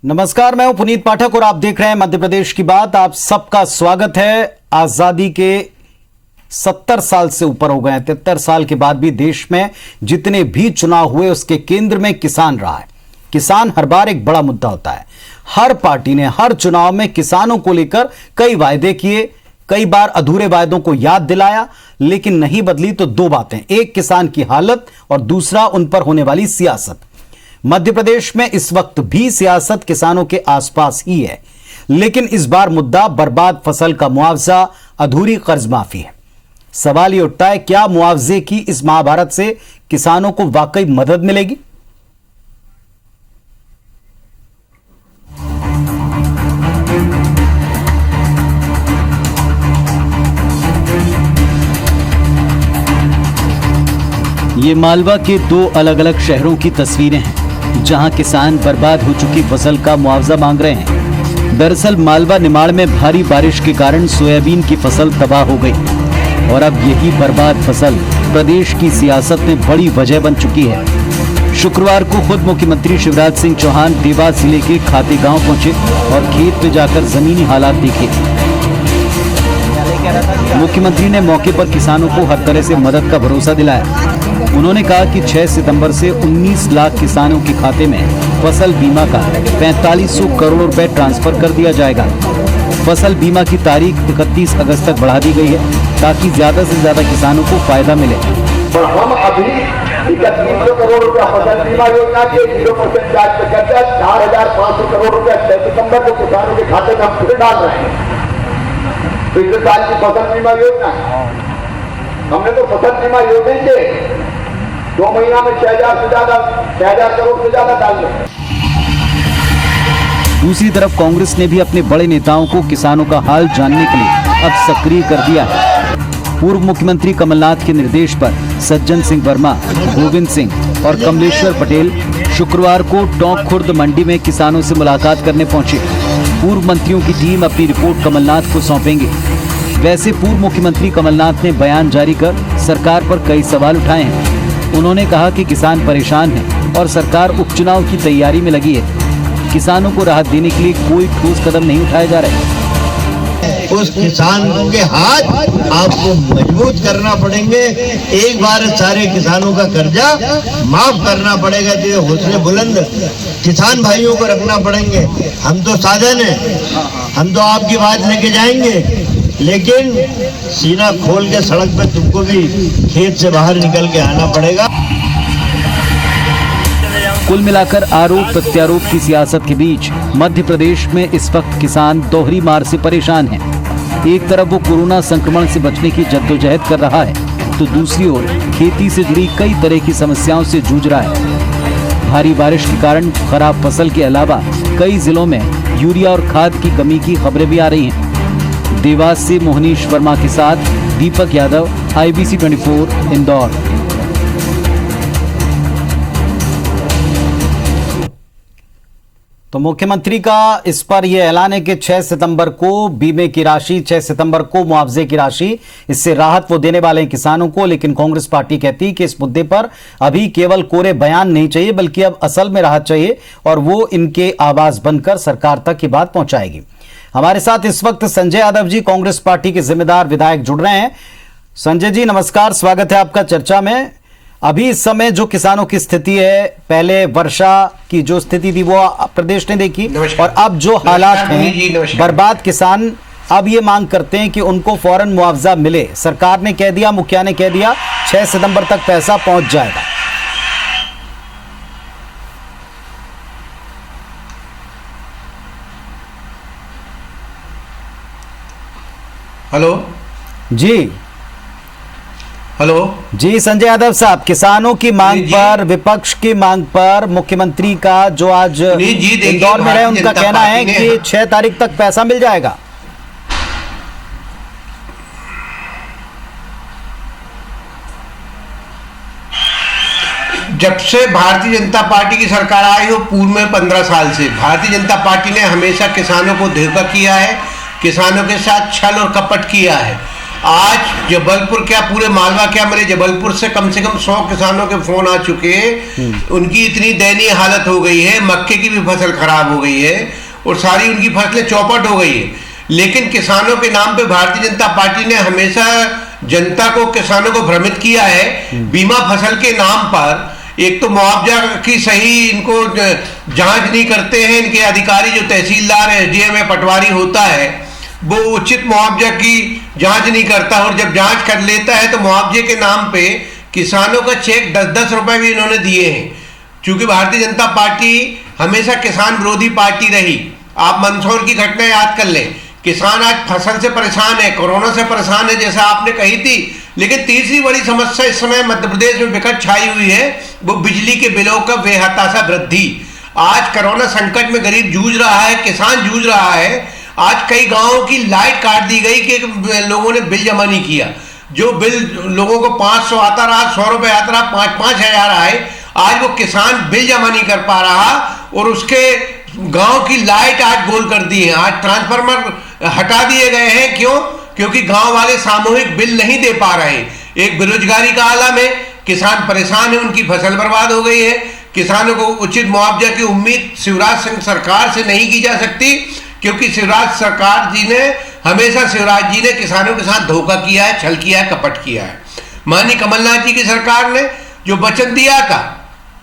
नमस्कार, मैं हूं पुनीत पाठक और आप देख रहे हैं मध्य प्रदेश की बात। आप सबका स्वागत है। आजादी के 70 साल से ऊपर हो गए हैं। 73 साल के बाद भी देश में जितने भी चुनाव हुए उसके केंद्र में किसान रहा है। किसान हर बार एक बड़ा मुद्दा होता है। हर पार्टी ने हर चुनाव में किसानों को लेकर कई वायदे किए, कई बार अधूरे वायदों को याद दिलाया, लेकिन नहीं बदली तो दो बातें, एक किसान की हालत और दूसरा उन पर होने वाली सियासत। मध्य प्रदेश में इस वक्त भी सियासत किसानों के आसपास ही है, लेकिन इस बार मुद्दा बर्बाद फसल का मुआवजा, अधूरी कर्ज माफी है। सवाल ये उठता है, क्या मुआवजे की इस महाभारत से किसानों को वाकई मदद मिलेगी? ये मालवा के दो अलग अलग शहरों की तस्वीरें हैं जहां किसान बर्बाद हो चुकी फसल का मुआवजा मांग रहे हैं। दरअसल मालवा निमाड़ में भारी बारिश के कारण सोयाबीन की फसल तबाह हो गई और अब यही बर्बाद फसल प्रदेश की सियासत में बड़ी वजह बन चुकी है। शुक्रवार को खुद मुख्यमंत्री शिवराज सिंह चौहान देवास जिले के खाते गांव पहुंचे और खेत में जाकर जमीनी हालात देखे। मुख्यमंत्री ने मौके पर किसानों को हर तरह से मदद का भरोसा दिलाया। उन्होंने कहा कि 6 सितंबर से 19 लाख किसानों के खाते में फसल बीमा का 4500 करोड़ रुपए ट्रांसफर कर दिया जाएगा। फसल बीमा की तारीख 31 अगस्त तक बढ़ा दी गई है ताकि ज्यादा से ज्यादा किसानों को फायदा मिले। और हम अभी 3100 करोड़ रुपया फसल बीमा योजना के 0% ब्याज पे करके 4500 करोड़ रुपया 6 सितंबर को किसानों के खाते में हम फिर डाल रहे हैं। पिछले साल की फसल बीमा योजना हमने तो फसल बीमा योजना के 2 महीना में 6,000 करोड़ से ज्यादा डाल दिया। दूसरी तरफ कांग्रेस ने भी अपने बड़े नेताओं को किसानों का हाल जानने के लिए अब सक्रिय कर दिया है। पूर्व मुख्यमंत्री कमलनाथ के निर्देश पर सज्जन सिंह वर्मा, गोविंद सिंह और कमलेश्वर पटेल शुक्रवार को टोंक खुर्द मंडी में किसानों से मुलाकात करने पहुंचे। पूर्व मंत्रियों की टीम अपनी रिपोर्ट कमलनाथ को सौंपेंगे। वैसे पूर्व मुख्यमंत्री कमलनाथ ने बयान जारी कर सरकार पर कई सवाल उठाए हैं। उन्होंने कहा कि किसान परेशान हैं और सरकार उपचुनाव की तैयारी में लगी है। किसानों को राहत देने के लिए कोई ठोस कदम नहीं उठाए जा रहे। उस किसान के हाथ आपको मजबूत करना पड़ेंगे। एक बार सारे किसानों का कर्जा माफ करना पड़ेगा। जो हौसले बुलंद किसान भाइयों को रखना पड़ेंगे। हम तो साधन है, हम तो आपकी बात लेके जाएंगे, लेकिन सीना खोल के सड़क पे तुमको भी खेत से बाहर निकल के आना पड़ेगा। कुल मिलाकर आरोप प्रत्यारोप की सियासत के बीच मध्य प्रदेश में इस वक्त किसान दोहरी मार से परेशान हैं। एक तरफ वो कोरोना संक्रमण से बचने की जद्दोजहद कर रहा है, तो दूसरी ओर खेती से जुड़ी कई तरह की समस्याओं से जूझ रहा है। भारी बारिश के कारण खराब फसल के अलावा कई जिलों में यूरिया और खाद की कमी की खबरें भी आ रही हैं। देवास से मोहनीश वर्मा के साथ दीपक यादव, IBC 24 इंदौर। तो मुख्यमंत्री का इस पर यह ऐलान है कि 6 सितंबर को बीमे की राशि, 6 सितंबर को मुआवजे की राशि, इससे राहत वो देने वाले हैं किसानों को। लेकिन कांग्रेस पार्टी कहती है कि इस मुद्दे पर अभी केवल कोरे बयान नहीं चाहिए, बल्कि अब असल में राहत चाहिए और वो इनके आवाज बनकर सरकार तक ये बात पहुंचाएगी। हमारे साथ इस वक्त संजय यादव जी, कांग्रेस पार्टी के जिम्मेदार विधायक, जुड़ रहे हैं। संजय जी नमस्कार, स्वागत है आपका चर्चा में। अभी इस समय जो किसानों की स्थिति है, पहले वर्षा की जो स्थिति थी वो प्रदेश ने देखी, और अब जो हालात हैं, बर्बाद किसान अब ये मांग करते हैं कि उनको फौरन मुआवजा मिले। सरकार ने कह दिया, मुखिया ने कह दिया 6 सितंबर तक पैसा पहुंच जाएगा। हेलो जी, हेलो जी संजय यादव साहब, किसानों की मांग पर, विपक्ष की मांग पर मुख्यमंत्री का जो आज इंदौर में रहे, उनका कहना है कि 6 तारीख तक पैसा मिल जाएगा। जब से भारतीय जनता पार्टी की सरकार आई हो, पूर्व में 15 साल से भारतीय जनता पार्टी ने हमेशा किसानों को धोखा किया है, किसानों के साथ छल और कपट किया है। आज जबलपुर क्या पूरे मालवा क्या मेरे जबलपुर से कम 100 किसानों के फोन आ चुके हैं। उनकी इतनी दयनीय हालत हो गई है, मक्के की भी फसल खराब हो गई है और सारी उनकी फसलें चौपट हो गई है। लेकिन किसानों के नाम पे भारतीय जनता पार्टी ने हमेशा जनता को, किसानों को भ्रमित किया है। बीमा फसल के नाम पर एक तो मुआवजा की सही इनको जांच नहीं करते हैं, इनके अधिकारी जो तहसीलदार है, एसडीएम है, पटवारी होता है, वो उचित मुआवजा की जांच नहीं करता और जब जांच कर लेता है तो मुआवजे के नाम पे किसानों का चेक 10-10 रुपए भी इन्होंने दिए हैं। क्योंकि भारतीय जनता पार्टी हमेशा किसान विरोधी पार्टी रही। आप मंदसौर की घटना याद कर लें, किसान आज फसल से परेशान है, कोरोना से परेशान है जैसा आपने कही थी। लेकिन तीसरी बड़ी समस्या इस समय मध्य प्रदेश में विकट छाई हुई है, वो बिजली के बिलों का बेहताशा वृद्धि। आज कोरोना संकट में गरीब जूझ रहा है, किसान जूझ रहा है। आज कई गांवों की लाइट काट दी गई कि लोगों ने बिल जमा नहीं किया। जो बिल लोगों को 500 आता रहा, 100 रुपए आता रहा, 5-5 हजार आए, आज वो किसान बिल जमा नहीं कर पा रहा और उसके गांव की लाइट आज गोल कर दी है। आज ट्रांसफार्मर हटा दिए गए हैं। क्यों? क्योंकि गांव वाले सामूहिक बिल नहीं दे पा रहे। एक बेरोजगारी का आलम है, किसान परेशान है, उनकी फसल बर्बाद हो गई है। किसानों को उचित मुआवजा की उम्मीद शिवराज सिंह सरकार से नहीं की जा सकती, क्योंकि शिवराज सरकार जी ने हमेशा शिवराज जी ने किसानों के साथ धोखा किया है, छल किया है, कपट किया है। माननीय कमलनाथ जी की सरकार ने जो वचन दिया था,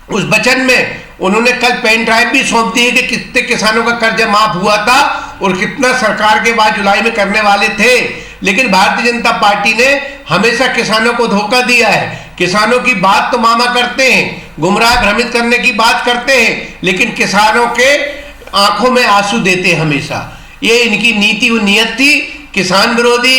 उस वचन में उन्होंने कल पेन ड्राइव भी सौंप दी है कि कितने किसानों का कर्जा माफ हुआ था और कितना सरकार के बाद जुलाई में करने वाले थे। लेकिन भारतीय जनता पार्टी ने हमेशा किसानों को धोखा दिया है। किसानों की बात तो मामा करते हैं, गुमराह भ्रमित करने की बात करते हैं, लेकिन किसानों के आंखों में आंसू देते हमेशा। ये इनकी नीति और नियत थी, किसान विरोधी,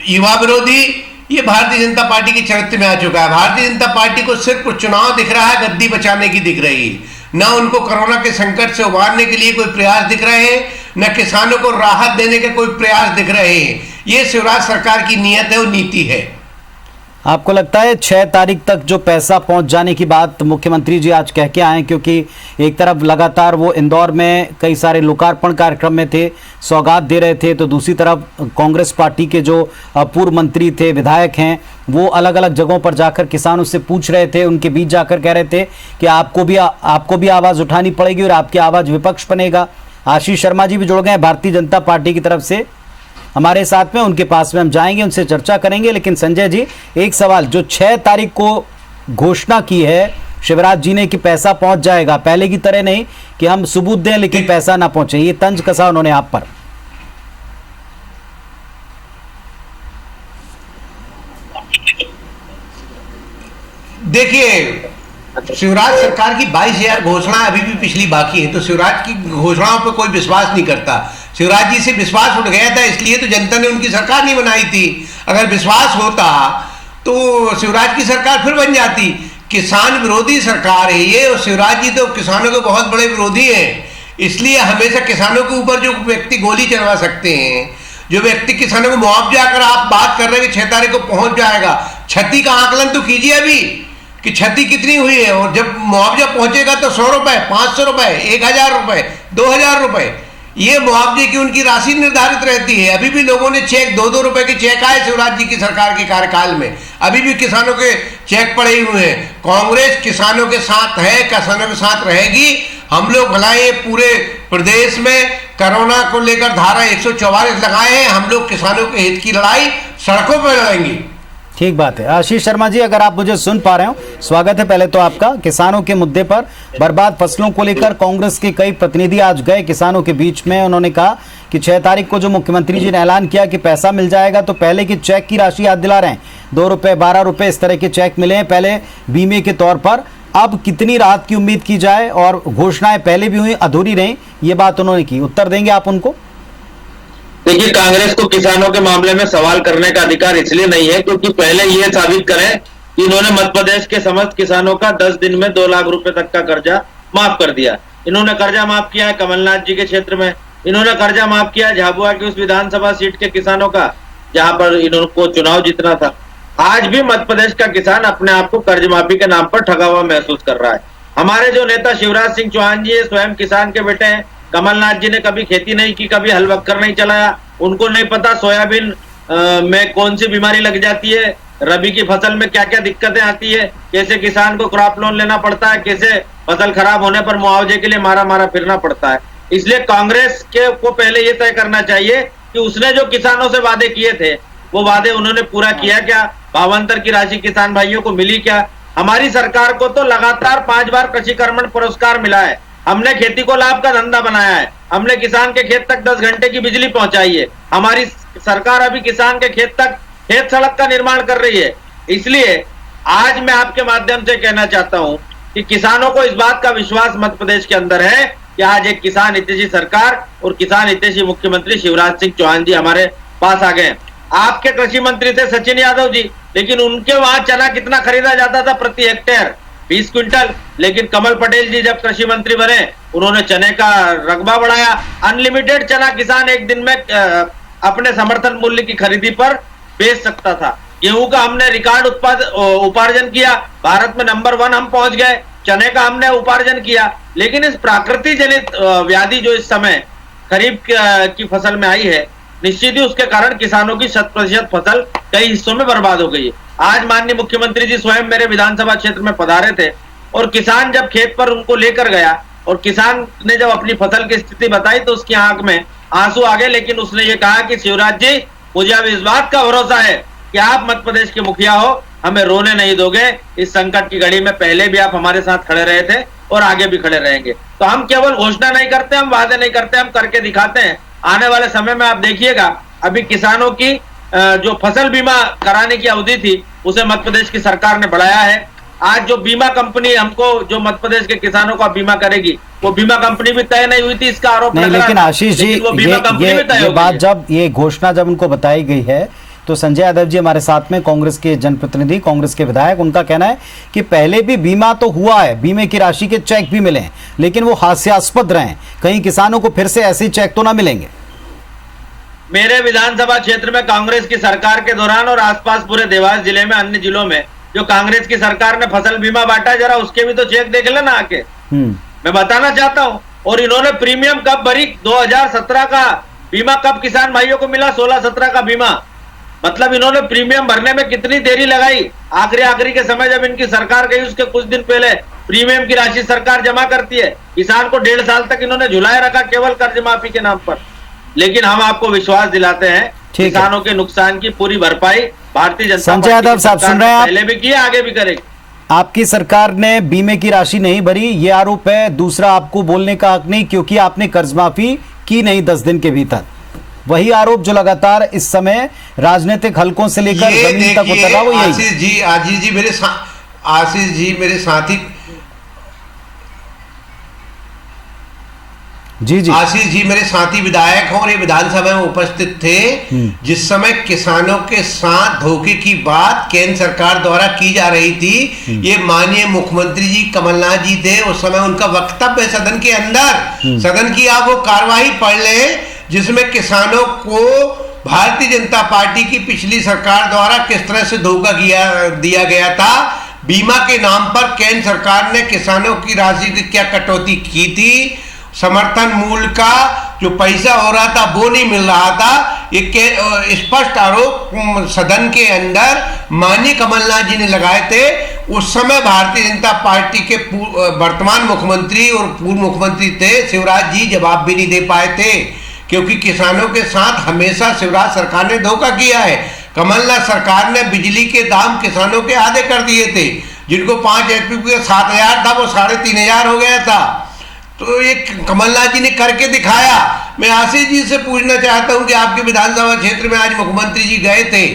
युवा विरोधी। ये भारतीय जनता पार्टी के चरित्र में आ चुका है। भारतीय जनता पार्टी को सिर्फ चुनाव दिख रहा है, गद्दी बचाने की दिख रही है। न उनको कोरोना के संकट से उबारने के लिए कोई प्रयास दिख रहे हैं, न किसानों को राहत देने के कोई प्रयास दिख रहे हैं। ये शिवराज सरकार की नियत है और नीति है। आपको लगता है 6 तारीख तक जो पैसा पहुंच जाने की बात मुख्यमंत्री जी आज कह के आए, क्योंकि एक तरफ लगातार वो इंदौर में कई सारे लोकार्पण कार्यक्रम में थे, सौगात दे रहे थे, तो दूसरी तरफ कांग्रेस पार्टी के जो पूर्व मंत्री थे, विधायक हैं, वो अलग अलग जगहों पर जाकर किसानों से पूछ रहे थे, उनके बीच जाकर कह रहे थे कि आपको भी आवाज़ उठानी पड़ेगी और आपकी आवाज़ विपक्ष बनेगा। आशीष शर्मा जी भी जुड़ गए हैं भारतीय जनता पार्टी की तरफ से हमारे साथ में, उनके पास में हम जाएंगे, उनसे चर्चा करेंगे। लेकिन संजय जी, एक सवाल, जो 6 तारीख को घोषणा की है शिवराज जी ने कि पैसा पहुंच जाएगा, पहले की तरह नहीं कि हम सबूत दें लेकिन पैसा ना पहुंचे, ये तंज कसा उन्होंने आप पर? देखिए, शिवराज सरकार की 22,000 घोषणा अभी भी पिछली बाकी है, तो शिवराज की घोषणाओं पर कोई विश्वास नहीं करता। शिवराज जी से विश्वास उठ गया था, इसलिए तो जनता ने उनकी सरकार नहीं बनाई थी। अगर विश्वास होता तो शिवराज की सरकार फिर बन जाती। किसान विरोधी सरकार है ये, और शिवराज जी तो किसानों के बहुत बड़े विरोधी हैं। इसलिए हमेशा किसानों के ऊपर जो व्यक्ति गोली चलवा सकते हैं, जो व्यक्ति किसानों को मुआवजा, अगर आप बात कर रहे हैं कि 6 तारीख को पहुंच जाएगा, क्षति का आकलन तो कीजिए अभी कि क्षति कितनी हुई है। और जब मुआवजा पहुंचेगा तो 100 रुपए, 500 रुपए, 1000 रुपए, 2000 रुपए, ये मुआवजे की उनकी राशि निर्धारित रहती है। अभी भी लोगों ने चेक 2-2 रुपए के चेक आए शिवराज जी की सरकार के कार्यकाल में, अभी भी किसानों के चेक पड़े हुए हैं। कांग्रेस किसानों के साथ है, किसानों के साथ रहेगी। हम लोग भला ये पूरे प्रदेश में कोरोना को लेकर धारा 144 लगाए हैं, हम लोग किसानों के हित की लड़ाई सड़कों पर लड़ेंगे। ठीक बात है। आशीष शर्मा जी, अगर आप मुझे सुन पा रहे हो, स्वागत है पहले तो आपका। किसानों के मुद्दे पर, बर्बाद फसलों को लेकर कांग्रेस के कई प्रतिनिधि आज गए किसानों के बीच में। उन्होंने कहा कि 6 तारीख को जो मुख्यमंत्री जी ने ऐलान किया कि पैसा मिल जाएगा, तो पहले की चेक की राशि याद दिला रहे हैं, 2 रुपए, 12 रुपए, इस तरह के चेक मिले हैं पहले बीमे के तौर पर। अब कितनी राहत की उम्मीद की जाए, और घोषणाएं पहले भी हुई, अधूरी रही, ये बात उन्होंने की। उत्तर देंगे आप उनको? देखिए, कांग्रेस को किसानों के मामले में सवाल करने का अधिकार इसलिए नहीं है क्योंकि पहले ये साबित करें कि इन्होंने मध्य प्रदेश के समस्त किसानों का 10 दिन में 2 लाख रुपए तक का कर्जा माफ कर दिया। इन्होंने कर्जा माफ किया है कमलनाथ जी के क्षेत्र में, इन्होंने कर्जा माफ किया झाबुआ की उस विधानसभा सीट के किसानों का जहां पर इनको चुनाव जीतना था। आज भी मध्य प्रदेश का किसान अपने आप को कर्ज माफी के नाम पर ठगा हुआ महसूस कर रहा है। हमारे जो नेता शिवराज सिंह चौहान जी स्वयं किसान के बेटे हैं। कमलनाथ जी ने कभी खेती नहीं की, कभी हल बक्कर नहीं चलाया, उनको नहीं पता सोयाबीन में कौन सी बीमारी लग जाती है, रबी की फसल में क्या क्या दिक्कतें आती है, कैसे किसान को क्रॉप लोन लेना पड़ता है, कैसे फसल खराब होने पर मुआवजे के लिए मारा फिरना पड़ता है। इसलिए कांग्रेस के को पहले ये तय करना चाहिए कि उसने जो किसानों से वादे किए थे वो वादे उन्होंने पूरा किया क्या, भावांतर की राशि किसान भाइयों को मिली क्या। हमारी सरकार को तो लगातार 5 बार कृषि कर्मण पुरस्कार मिला है, हमने खेती को लाभ का धंधा बनाया है, हमने किसान के खेत तक 10 घंटे की बिजली पहुंचाई है, हमारी सरकार अभी किसान के खेत तक खेत सड़क का निर्माण कर रही है। इसलिए आज मैं आपके माध्यम से कहना चाहता हूं कि किसानों को इस बात का विश्वास मध्य प्रदेश के अंदर है कि आज एक किसान हितैषी सरकार और किसान हितैषी मुख्यमंत्री शिवराज सिंह चौहान जी हमारे पास आ गए। आपके कृषि मंत्री थे सचिन यादव जी, लेकिन उनके वहां चना कितना खरीदा जाता था प्रति हेक्टेयर, 20 क्विंटल। लेकिन कमल पटेल जी जब कृषि मंत्री बने उन्होंने चने का रकबा बढ़ाया, अनलिमिटेड चना किसान एक दिन में अपने समर्थन मूल्य की खरीदी पर बेच सकता था। गेहूं का हमने रिकॉर्ड उपार्जन किया, भारत में नंबर 1 हम पहुंच गए, चने का हमने उपार्जन किया। लेकिन इस प्राकृतिक जनित व्याधि जो इस समय खरीफ की फसल में आई है, निश्चित ही उसके कारण किसानों की 100% फसल कई हिस्सों में बर्बाद हो गई है। आज माननीय मुख्यमंत्री जी स्वयं मेरे विधानसभा क्षेत्र में पधारे थे और किसान जब खेत पर उनको लेकर गया और किसान ने जब अपनी फसल की स्थिति बताई तो उसकी आंख में आंसू आ गए। लेकिन उसने ये कहा कि शिवराज जी, मुझे अब इस बात का भरोसा है कि आप मध्य प्रदेश के मुखिया हो, हमें रोने नहीं दोगे। इस संकट की घड़ी में पहले भी आप हमारे साथ खड़े रहे थे और आगे भी खड़े रहेंगे। तो हम केवल घोषणा नहीं करते, हम वादे नहीं करते, हम करके दिखाते हैं। आने वाले समय में आप देखिएगा, अभी किसानों की जो फसल बीमा कराने की अवधि थी उसे मध्य प्रदेश की सरकार ने बढ़ाया है। आज जो बीमा कंपनी हमको जो मध्य प्रदेश के किसानों का बीमा करेगी वो बीमा कंपनी भी तय नहीं हुई थी, इसका आरोप नहीं। लेकिन आशीष जी, ये बात जब ये घोषणा जब उनको बताई गई है तो संजय यादव जी हमारे साथ में, कांग्रेस के जनप्रतिनिधि, कांग्रेस के विधायक, उनका कहना है कि पहले भी बीमा तो हुआ है, बीमे की राशि के चेक भी मिले हैं, लेकिन वो हास्यास्पद रहे। कहीं किसानों को फिर से ऐसे चेक तो ना मिलेंगे। मेरे विधानसभा क्षेत्र में कांग्रेस की सरकार के दौरान और आसपास पूरे देवास जिले में, अन्य जिलों में जो कांग्रेस की सरकार ने फसल बीमा बांटा, जरा उसके भी तो चेक देख लेना आके। मैं बताना चाहता हूं। और इन्होंने प्रीमियम कब भरी, 2017 का बीमा कब किसान भाइयों को मिला, 16-17 का बीमा। मतलब इन्होंने प्रीमियम भरने में कितनी देरी लगाई। आखिरी के समय जब इनकी सरकार गई उसके कुछ दिन पहले प्रीमियम की राशि सरकार जमा करती है। किसान को 1.5 साल तक इन्होंने झुलाए रखा केवल कर्ज माफी के नाम पर। लेकिन हम आपको विश्वास दिलाते हैं किसानों के नुकसान की पूरी भरपाई भारतीय जनता संजय यादव साहब सुन रहे हैं, पहले भी किया, आगे भी करेगी। आपकी सरकार ने बीमे की राशि नहीं भरी, ये आरोप है। दूसरा, आपको बोलने का हक नहीं क्योंकि आपने कर्ज माफी की नहीं 10 दिन के भीतर। वही आरोप जो लगातार इस समय राजनीतिक हलकों से लेकर जमीन तक उतर रहा, वो यही। आशीष जी मेरे साथी जी आशीष जी मेरे साथी विधायक हैं और ये विधानसभा में उपस्थित थे जिस समय किसानों के साथ धोखे की बात केंद्र सरकार द्वारा की जा रही थी। ये माननीय मुख्यमंत्री जी कमलनाथ जी थे, उस समय उनका वक्तव्य सदन के अंदर, सदन की आप वो कार्यवाही पढ़ लें जिसमें किसानों को भारतीय जनता पार्टी की पिछली सरकार द्वारा किस तरह से धोखा दिया गया था। बीमा के नाम पर केंद्र सरकार ने किसानों की राशि की क्या कटौती की थी, समर्थन मूल्य का जो पैसा हो रहा था वो नहीं मिल रहा था। ये स्पष्ट आरोप सदन के अंदर माननीय कमलनाथ जी ने लगाए थे। उस समय भारतीय जनता पार्टी के वर्तमान मुख्यमंत्री और पूर्व मुख्यमंत्री थे शिवराज जी, जवाब भी नहीं दे पाए थे क्योंकि किसानों के साथ हमेशा शिवराज सरकार ने धोखा किया है। कमलनाथ सरकार ने बिजली के दाम किसानों के आधे कर दिए थे, जिनको 5 HP का 7,000 था वो 3,500 हो गया था। तो ये कमलनाथ जी ने करके दिखाया। मैं आशीष जी से पूछना चाहता हूं कि आपके विधानसभा क्षेत्र में आज मुख्यमंत्री जी गए थे,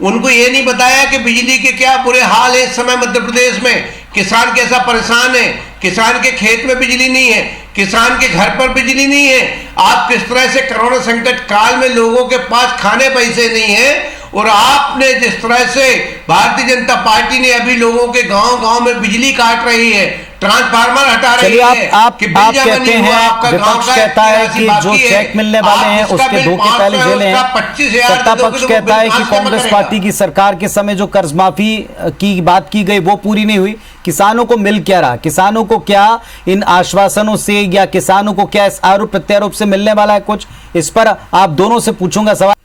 उनको ये नहीं बताया कि बिजली के क्या बुरे हाल है इस समय मध्य प्रदेश में, किसान कैसा परेशान है, किसान के खेत में बिजली नहीं है, किसान के घर पर बिजली नहीं है। आप किस तरह से कोरोना संकट काल में लोगों के पास खाने पैसे नहीं है और आपने जिस तरह से भारतीय जनता पार्टी ने अभी लोगों के गांव-गांव में बिजली काट रही है, ट्रांसफार्मर हटा रही है। आप कहते हैं, विपक्ष कहता है कि जो चेक मिलने वाले हैं उसके धोखे पहले झेले हैं। सत्ता पक्ष कहता है कि कांग्रेस पार्टी की सरकार के समय जो कर्ज माफी की बात की गई वो पूरी नहीं हुई। किसानों को मिल क्या रहा, किसानों को क्या इन आश्वासनों से या किसानों को क्या इस आरोप प्रत्यारोप से मिलने वाला है कुछ, इस पर आप दोनों से पूछूंगा सवाल।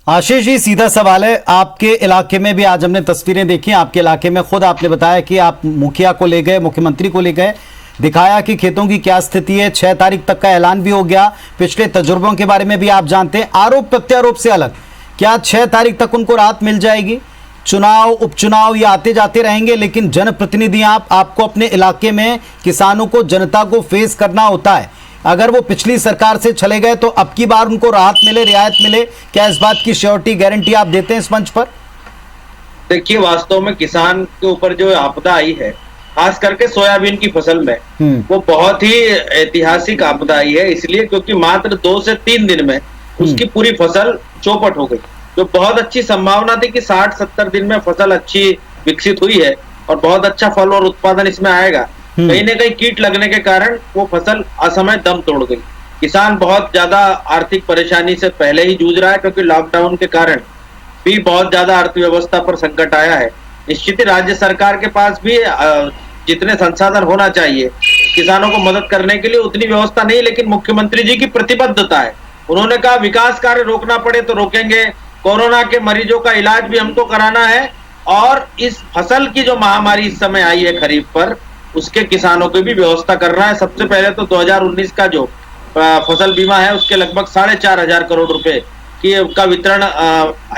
आशीष जी, सीधा सवाल है, आपके इलाके में भी आज हमने तस्वीरें देखी, आपके इलाके में खुद आपने बताया कि आप मुखिया को ले गए, मुख्यमंत्री को ले गए, दिखाया कि खेतों की क्या स्थिति है। 6 तारीख तक का ऐलान भी हो गया, पिछले तजुर्बों के बारे में भी आप जानते हैं। आरोप प्रत्यारोप से अलग, क्या 6 तारीख तक उनको राहत मिल जाएगी? चुनाव उपचुनाव ये आते जाते रहेंगे, लेकिन जनप्रतिनिधि आपको अपने इलाके में किसानों को, जनता को फेस करना होता है। अगर वो पिछली सरकार से चले गए तो अब की बार उनको राहत मिले, रियायत मिले, क्या इस बात की श्योरिटी, गारंटी आप देते हैं इस मंच पर? देखिए, वास्तव में किसान के ऊपर जो आपदा आई है, खास करके सोयाबीन की फसल में, वो बहुत ही ऐतिहासिक आपदा आई है। इसलिए क्योंकि मात्र 2 से 3 दिन में उसकी पूरी फसल चौपट हो गई। जो बहुत अच्छी संभावना थी कि 60-70 दिन में फसल अच्छी विकसित हुई है और बहुत अच्छा फल और उत्पादन इसमें आएगा, कहीं न कहीं कीट लगने के कारण वो फसल असमय दम तोड़ गई। किसान बहुत ज्यादा आर्थिक परेशानी से पहले ही जूझ रहा है, क्योंकि लॉकडाउन के कारण भी बहुत ज्यादा अर्थव्यवस्था पर संकट आया है। निश्चित ही राज्य सरकार के पास भी जितने संसाधन होना चाहिए किसानों को मदद करने के लिए उतनी व्यवस्था नहीं, लेकिन मुख्यमंत्री जी की प्रतिबद्धता है। उन्होंने कहा विकास कार्य रोकना पड़े तो रोकेंगे, कोरोना के मरीजों का इलाज भी हमको कराना है, और इस फसल की जो महामारी इस समय आई है खरीफ पर, उसके किसानों की भी व्यवस्था करना है। सबसे पहले तो 2019 का जो फसल बीमा है उसके लगभग 4,500 करोड़ रुपए का वितरण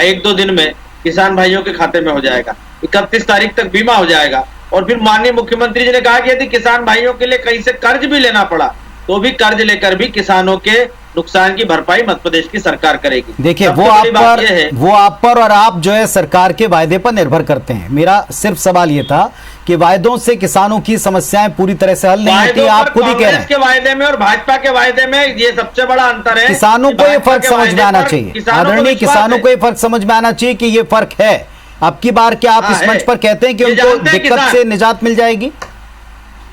1-2 दिन में किसान भाइयों के खाते में हो जाएगा। 31 तारीख तक बीमा हो जाएगा। और फिर माननीय मुख्यमंत्री जी ने कहा कि यदि किसान भाइयों के लिए कहीं से कर्ज भी लेना पड़ा तो भी कर्ज लेकर भी किसानों के नुकसान की भरपाई मध्य प्रदेश की सरकार करेगी। देखिए, वो आप पर और आप जो है सरकार के वायदे पर निर्भर करते हैं। मेरा सिर्फ सवाल ये था कि वायदों से किसानों की समस्याएं पूरी तरह से हल नहीं होती, आप खुद ही कह रहे हैं। के वायदे में और भाजपा के वायदे में ये सबसे बड़ा अंतर है। किसानों को ये फर्क समझ में आना चाहिए, आदरणीय किसानों को ये फर्क समझ में आना चाहिए कि ये फर्क है। अब की बार क्या आप इस मंच पर कहते हैं कि उनको दिक्कत से निजात मिल जाएगी?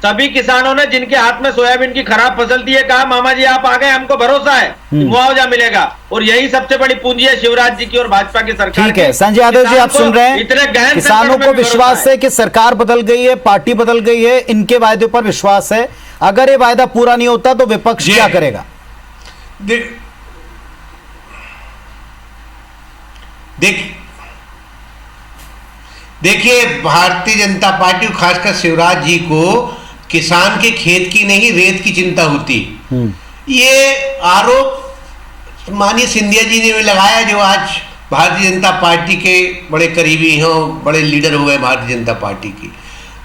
सभी किसानों ने जिनके हाथ में सोयाबीन की खराब फसल थी, कहा मामा जी आप आ गए, हमको भरोसा है मुआवजा मिलेगा। और यही सबसे बड़ी पूंजी है शिवराज जी की और भाजपा की सरकार। ठीक है, संजय यादव जी, आप सुन रहे हैं, किसानों को विश्वास है कि सरकार बदल गई है, पार्टी बदल गई है, इनके वायदे पर विश्वास है। अगर ये वायदा पूरा नहीं होता तो विपक्ष क्या करेगा? देखिए, भारतीय जनता पार्टी, खासकर शिवराज जी को किसान के खेत की नहीं रेत की चिंता होती। ये आरोप माननीय सिंधिया जी ने भी लगाया, जो आज भारतीय जनता पार्टी के बड़े करीबी हैं, बड़े लीडर हो गए भारतीय जनता पार्टी की।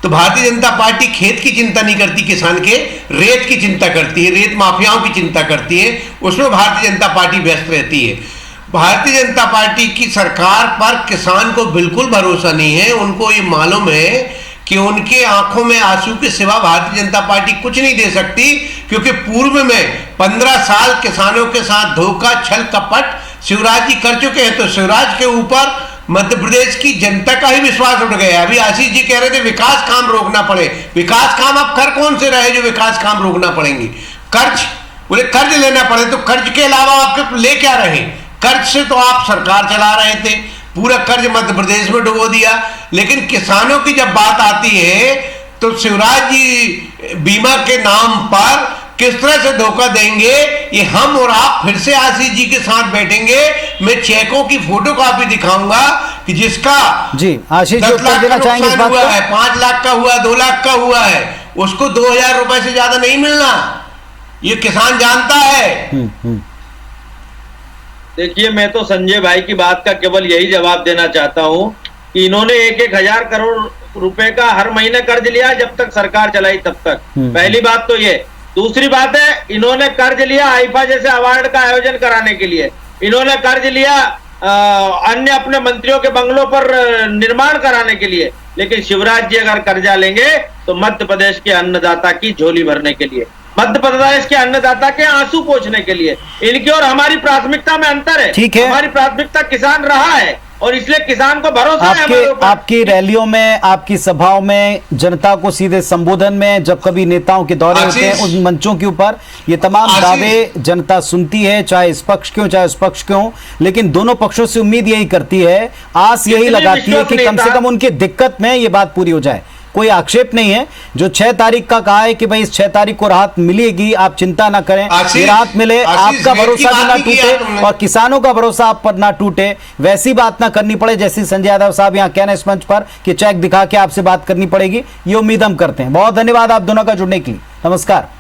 तो भारतीय जनता पार्टी खेत की चिंता नहीं करती, किसान के रेत की चिंता करती है, रेत माफियाओं की चिंता करती है, उसमें भारतीय जनता पार्टी व्यस्त रहती है। भारतीय जनता पार्टी की सरकार पर किसान को बिल्कुल भरोसा नहीं है। उनको ये मालूम है कि उनके आंखों में आंसू के सिवा भारतीय जनता पार्टी कुछ नहीं दे सकती, क्योंकि पूर्व में 15 साल किसानों के साथ धोखा, छल, कपट शिवराज जी कर चुके हैं। तो शिवराज के ऊपर मध्य प्रदेश की जनता का ही विश्वास उठ गया। अभी आशीष जी कह रहे थे विकास काम रोकना पड़े, विकास काम अब कर कौन से रहे जो विकास काम रोकना पड़ेंगे? कर्ज, बोले कर्ज लेना पड़े, तो कर्ज के अलावा आपके ले क्या रहे? कर्ज से तो आप सरकार चला रहे थे, पूरा कर्ज मध्य प्रदेश में डुबो दिया। लेकिन किसानों की जब बात आती है तो शिवराज जी बीमा के नाम पर किस तरह से धोखा देंगे, ये हम और आप फिर से आशीष जी के साथ बैठेंगे। मैं चेकों की फोटोकॉपी दिखाऊंगा कि जिसका जी आशीष 10 लाख का नुकसान हुआ है, 5 लाख का हुआ, 2 लाख का हुआ है, उसको 2,000 रुपए से ज्यादा नहीं मिलना, ये किसान जानता है। देखिए, मैं तो संजय भाई की बात का केवल यही जवाब देना चाहता हूं कि इन्होंने 1,000 करोड़ रुपए का हर महीने कर्ज लिया जब तक सरकार चलाई तब तक। पहली बात तो ये। दूसरी बात है, इन्होंने कर्ज लिया आईफा जैसे अवार्ड का आयोजन कराने के लिए, इन्होंने कर्ज लिया अन्य अपने मंत्रियों के बंगलों पर निर्माण कराने के लिए। लेकिन शिवराज जी अगर कर्जा लेंगे तो मध्य प्रदेश के अन्नदाता की झोली भरने के लिए, मध्य प्रदेश के अन्नदाता के आंसू पोंछने के लिए। इनकी और हमारी प्राथमिकता में अंतर है। ठीक है, हमारी प्राथमिकता किसान रहा है और इसलिए किसान को भरोसा है। आपकी रैलियों में, आपकी सभाओं में, जनता को सीधे संबोधन में, जब कभी नेताओं के दौरे होते हैं उन मंचों के ऊपर, ये तमाम दावे जनता सुनती है, चाहे इस पक्ष के हो चाहे उस पक्ष के हो। लेकिन दोनों पक्षों से उम्मीद यही करती है, आस यही लगाती है कि कम से कम उनकी दिक्कत में ये बात पूरी हो जाए। कोई आक्षेप नहीं है। जो 6 तारीख का कहा है कि भाई इस 6 तारीख को राहत मिलेगी, आप चिंता ना करें, ये राहत मिले, आपका भरोसा भी ना टूटे और किसानों का भरोसा आप पर ना टूटे, वैसी बात ना करनी पड़े जैसी संजय यादव साहब यहाँ कहने इस मंच पर कि चेक दिखा के आपसे बात करनी पड़ेगी, ये उम्मीद हम करते हैं। बहुत धन्यवाद आप दोनों का जुड़ने के लिए। नमस्कार।